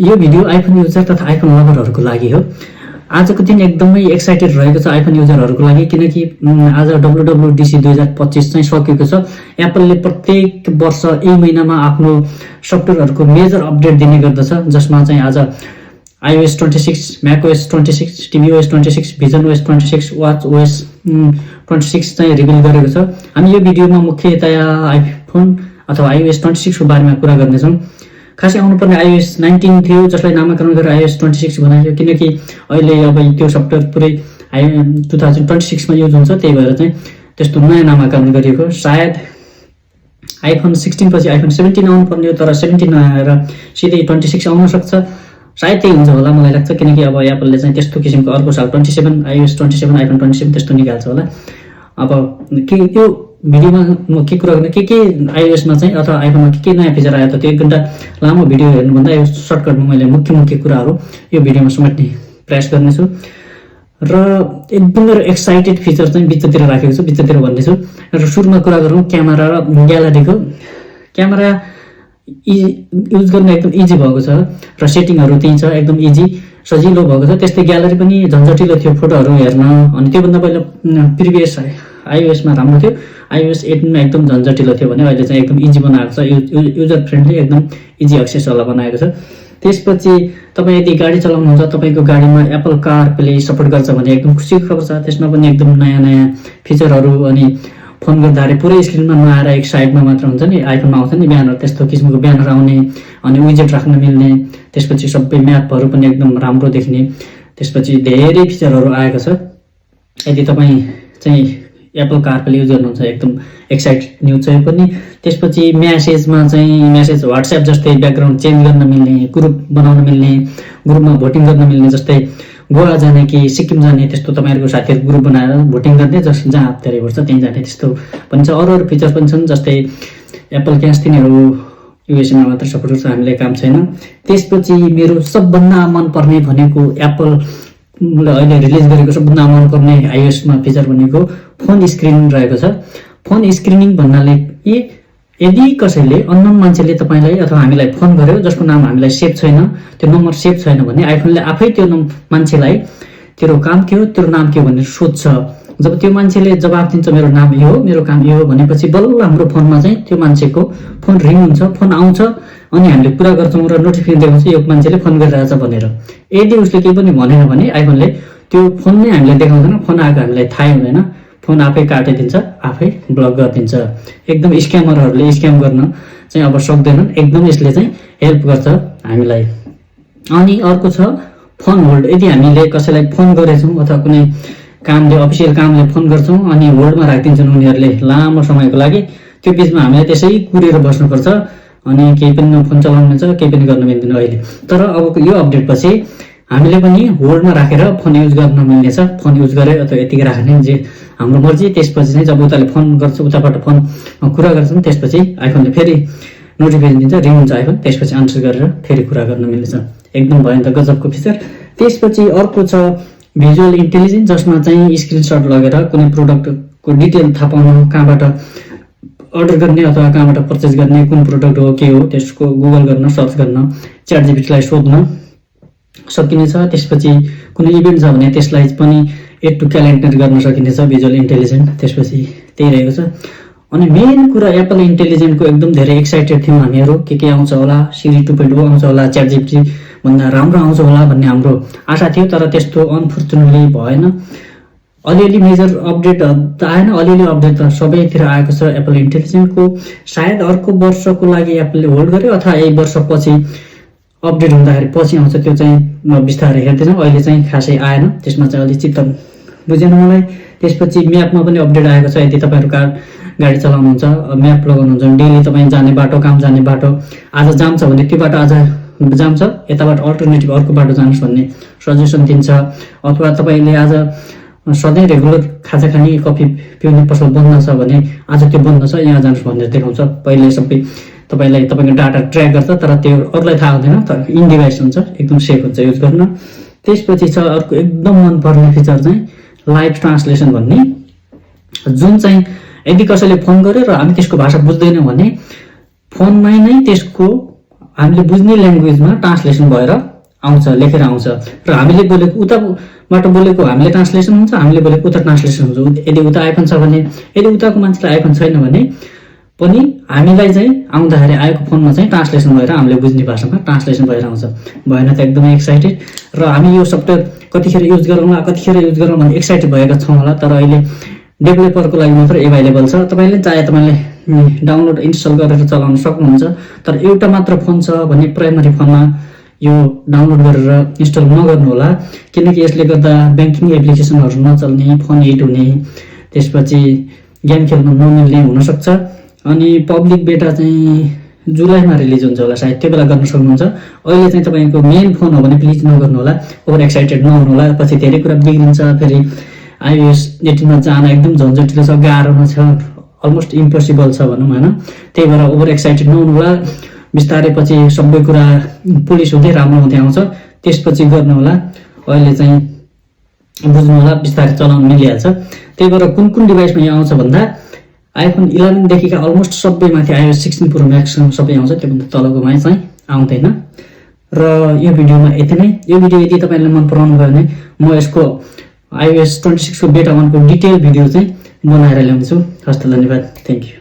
यो video iPhone user तथा iPhone लभरहरूको लागि हो। आजको दिन एकदमै एक्साइटेड रहेको छ आइफोन युजरहरूको लागि, किनकि आज WWDC 2025 चाहिँ सकेको छ। एप्पलले प्रत्येक वर्ष यही महिनामा आफ्नो सफ्टवेयरहरूको मेजर अपडेट दिने गर्दछ, जसमा चाहिँ आज iOS 26, macOS 26, tvOS 26, visionOS 26, watchOS 26 चाहिँ रिभिल गरेको छ। हामी यो भिडियोमा मुख्यतया आइफोन अथवा iOS 26 को बारेमा कुरा गर्नेछौँ। खासै आउनुपर्ने iOS 19 थियो, जसलाई नामाकरण गरेर iOS 26 बनाइयो, किनकि अहिले अब त्यो सफ्टवेयर पुरै 2026 मा युज हुन्छ, त्यही भएर चाहिँ त्यस्तो नयाँ नामाकरण गरिएको। सायद आइफोन 16 पछि आइफोन 17 आउनुपर्ने हो, तर 17 नआएर सिधै 26 आउन सक्छ। सायद त्यही हुन्छ होला मलाई लाग्छ, किनकि अब एप्पलले चाहिँ त्यस्तो किसिमको अर्को साल 27 iOS 27 आइफोन 27 त्यस्तो निकाल्छ होला। अब के त्यो भिडियोमा म के कुरा गर्ने के iOS मा चाहिँ अथवा आइफोनमा के नयाँ फिचर आयो त, त्यो 1 घण्टा लामो भिडियो हेर्नुभन्दा यो सर्टकटमा मैले मुख्य कुराहरू यो भिडियोमा समेट्ने प्रयास गर्नेछु। र एकदमै एक्साइटेड फिचर चाहिँ बिचतिर राखेको छु, बिचतिर भन्दैछु। र सुरुमा कुरा गरौँ क्यामेरा र ग्यालरीको। क्यामेरा युज गर्न एकदम इजी भएको छ र सेटिङहरू त्यही छ, एकदम इजी सजिलो भएको छ। त्यस्तै ग्यालरी पनि झन्झटिलो थियो फोटोहरू हेर्न, अनि त्योभन्दा पहिला प्रिभियस iOS मा राम्रो थियो। iOS 8 मा एकदम झन्झटिलो थियो भने अहिले चाहिँ एकदम इजी बनाएको छ, युजर फ्रेन्डली, एकदम इजी एक्सेस वाला बनाएको छ। त्यसपछि तपाईँ यदि गाडी चलाउनुहुन्छ, तपाईँको गाडीमा एप्पल कार प्ले सपोर्ट गर्छ भने एकदम खुसीको खबर छ। त्यसमा पनि एकदम नयाँ फिचरहरू, अनि फोन गर्दाखेरि पुरै स्क्रिनमा नआएर एक साइडमा मात्र हुन्छ नि, आइफोनमा आउँछ नि ब्यानर, त्यस्तो किसिमको ब्यानर आउने, अनि विजेट राख्न मिल्ने। त्यसपछि सबै म्यापहरू पनि एकदम राम्रो देख्ने। त्यसपछि धेरै फिचरहरू आएको छ। यदि तपाईँ चाहिँ एप्पल कारप्ले युज गर्नुहुन्छ एकदम एक्साइटेड न्युज छ यो पनि। त्यसपछि म्यासेजमा चाहिँ म्यासेज वाट्सएप जस्तै ब्याकग्राउन्ड चेन्ज गर्न मिल्ने, ग्रुप बनाउन मिल्ने, ग्रुपमा भोटिङ गर्न मिल्ने। जस्तै गोवा जाने कि सिक्किम जाने, त्यस्तो तपाईँहरूको साथीहरू ग्रुप बनाएर भोटिङ गर्ने, जहाँ अप्ठ्यारो पर्छ त्यहीँ जाने, त्यस्तो पनि छ। अरू फिचर पनि छन्, जस्तै एप्पल क्यास तिनीहरू युएसएमा मात्र सपोर्ट गर्छ, हामीलाई काम छैन। त्यसपछि मेरो सबभन्दा मनपर्ने भनेको एप्पलले अहिले रिलिज गरेको सबभन्दा मनपर्ने iOS-मा फिचर भनेको फोन स्क्रिनिङ रहेको छ। फोन स्क्रिनिङ भन्नाले यदि कसैले अननोन मान्छेले तपाईँलाई अथवा हामीलाई फोन गर्यो जसको नाम हामीलाई सेभ छैन, त्यो नम्बर सेभ छैन भने आइफोनले आफै त्यो मान्छेलाई तेरो काम के हो, तेरो नाम के हो भनेर सोध्छ। जब त्यो मान्छेले जवाफ दिन्छ मेरो नाम यो हो, मेरो काम यो हो भनेपछि बल्ल हाम्रो फोनमा चाहिँ त्यो मान्छेको फोन रिङ हुन्छ, फोन आउँछ, अनि हामीले कुरा गर्छौँ र नोटिफिकेसन देखाउँछ यो मान्छेले फोन गरिरहेछ भनेर। यदि उसले केही पनि भनेन भने आइफोनले त्यो फोन नै हामीलाई देखाउँदैन, फोन आएको हामीलाई थाहै हुँदैन, फोन आफै काटिदिन्छ, आफै ब्लक गरिदिन्छ। एकदम स्क्यामरहरूले स्क्याम गर्न चाहिँ अब सक्दैनन्, एकदम यसले चाहिँ हेल्प गर्छ हामीलाई। अनि अर्को छ फोन होल्ड। यदि हामीले कसैलाई फोन गरेछौँ अथवा कुनै कामले अफिसियल कामले फोन गर्छौँ अनि होल्डमा राखिदिन्छन् उनीहरूले लामो समयको लागि, त्यो बिचमा हामीले त्यसै कुरेर बस्नुपर्छ, अनि केही पनि फोन चलाउनु मिल्छ, केही पनि गर्न मिल्दैन अहिले। तर अब यो अपडेट पछि हामीले पनि होल्डमा राखेर फोन युज गर्न मिल्नेछ। फोन युज गरे अथवा यतिकै राख्ने जे हाम्रो मर्जी। त्यसपछि चाहिँ जब उताले फोन गर्छ, उताबाट फोन कुरा गर्छन्, त्यसपछि आइफोनले फेरि नोटिफिकेसन दिन्छ, रिङ हुन्छ आइफोन, त्यसपछि आन्सर गरेर फेरि कुरा गर्न मिल्नेछ। एकदम भयङ्कर गजबको फिचर। त्यसपछि अर्को छ भिजुअल इन्टेलिजेन्स, जसमा चाहिँ स्क्रिनसट लगेर कुनै प्रोडक्टको डिटेल थाहा पाउनु, कहाँबाट अर्डर गर्ने अथवा कहाँबाट पर्चेस गर्ने, कुन प्रोडक्ट हो के हो त्यसको गुगल गर्न, सर्च गर्न, च्याट जिपिटीलाई सोध्न सकिनेछ। त्यसपछि कुनै इभेन्ट छ भने त्यसलाई पनि एड टु क्यालेन्डर गर्न सकिनेछ भिजुअल इन्टेलिजेन्स। त्यसपछि त्यही रहेको छ। अनि मेन कुरा एप्पल इन्टेलिजेन्टको एकदम धेरै एक्साइटेड थियौँ हामीहरू, के आउँछ होला, सिरी 2.0 आउँछ होला, च्याट जिपिटी भन्दा राम्रो आउँछ होला भन्ने हाम्रो आशा थियो, तर त्यस्तो अनफर्चुनेटली भएन। अलिअलि मेजर अपडेट त आएन, अलिअलि अपडेट त सबैतिर आएको छ एप्पल इन्टेलिजेन्टको। सायद अर्को वर्षको लागि एप्पलले होल्ड गर्यो अथवा यही वर्षपछि अपडेट हुँदाखेरि पछि आउँछ, त्यो चाहिँ म बिस्तारै हेर्दैनौँ, अहिले चाहिँ खासै आएन, त्यसमा चाहिँ अलिक चित्त बुझेन मलाई। त्यसपछि म्यापमा पनि अपडेट आएको छ। यदि तपाईँहरू गाडी चलाउनुहुन्छ, म्याप लगाउनुहुन्छ भने डेली तपाईँ जाने बाटो, काम जाने बाटो आज जाम छ भने त्यो बाटो आज जाम छ, यताबाट अल्टरनेटिभ अर्को बाटो जानुहोस् भन्ने सजेसन दिन्छ। अथवा तपाईँले आज सधैँ रेगुलर खाजा खाने, कफी पिउने पसल बन्द छ भने आज त्यो बन्द छ, यहाँ जानुहोस् भनेर देखाउँछ। पहिले सबै तपाईँलाई तपाईँको डाटा ट्र्याक गर्छ, तर त्यो अरूलाई थाहा हुँदैन, तर इन डिभाइस हुन्छ, एकदम सेफ हुन्छ युज गर्न। त्यसपछि छ अर्को एकदम मनपर्ने फिचर चाहिँ लाइभ ट्रान्सलेसन भन्ने, जुन चाहिँ यदि कसैले फोन गर्यो र हामी त्यसको भाषा बुझ्दैनौँ भने फोनमै नै त्यसको हामीले बुझ्ने ल्याङ्ग्वेजमा ट्रान्सलेसन भएर आउँछ, लेखेर आउँछ र हामीले बोलेको उताबाट बोलेको हामीले ट्रान्सलेसन हुन्छ, हामीले बोलेको उता ट्रान्सलेसन हुन्छ। यदि उता आइफोन छ भने, यदि उताको मान्छेलाई आइफोन छैन भने पनि हामीलाई चाहिँ आउँदाखेरि आएको फोनमा चाहिँ ट्रान्सलेसन भएर हामीले बुझ्ने भाषामा ट्रान्सलेसन भएर आउँछ। भएन त एकदमै एक्साइटेड। र हामी यो सफ्टवेयर कतिखेर युज गरौँला कतिखेर युज गरौँ भन्ने एक्साइटेड भएका छौँ होला। तर अहिले डेभलपरको लागि मात्र एभाइलेबल छ। तपाईँले चाहे तपाईँले डाउनलोड इन्स्टल गरेर चलाउन सक्नुहुन्छ। तर एउटा मात्र फोन छ भने प्राइमरी फोनमा यो डाउनलोड गरेर इन्स्टल नगर्नु होला, किनकि यसले गर्दा ब्याङ्किङ एप्लिकेसनहरू नचल्ने, फोन हिट हुने, त्यसपछि गेम खेल्न नमिल्ने हुनसक्छ। अनि पब्लिक बेटा चाहिँ जुलाईमा रिलिज हुन्छ होला सायद, त्यो बेला गर्न सक्नुहुन्छ। अहिले चाहिँ तपाईँको मेन फोन हो भने प्लिज नगर्नु होला, ओभर एक्साइटेड नहुनु होला। पछि धेरै कुरा बिग्रिन्छ, फेरि iOS 18मा जान एकदम झन्झटिलो छ, गाह्रो छ, अलमोस्ट इम्पोसिबल छ भनौँ होइन। त्यही भएर ओभर एक्साइटेड नहुनु होला। बिस्तारै पछि सबै कुरा पुलिस हुँदै राम्रो हुँदै आउँछ, त्यसपछि गर्नु होला। अहिले चाहिँ बुझ्नु होला, बिस्तारै चलाउन मिलिहाल्छ। त्यही भएर कुन कुन डिभाइसमा यो आउँछ भन्दा आइफोन 11 देखिका अलमोस्ट सबैमाथि iOS 16 प्रो म्याक्ससम्म सबै आउँछ, त्योभन्दा तलकोमा चाहिँ आउँदैन। र यो भिडियोमा यति नै। यो भिडियो यदि तपाईँलाई मन पराउनु भयो भने म यसको iOS 26 को बेटा 1 को डिटेल भिडियो चाहिँ बनाएर ल्याउँछु। हस्त, धन्यवाद, थ्याङ्क यू।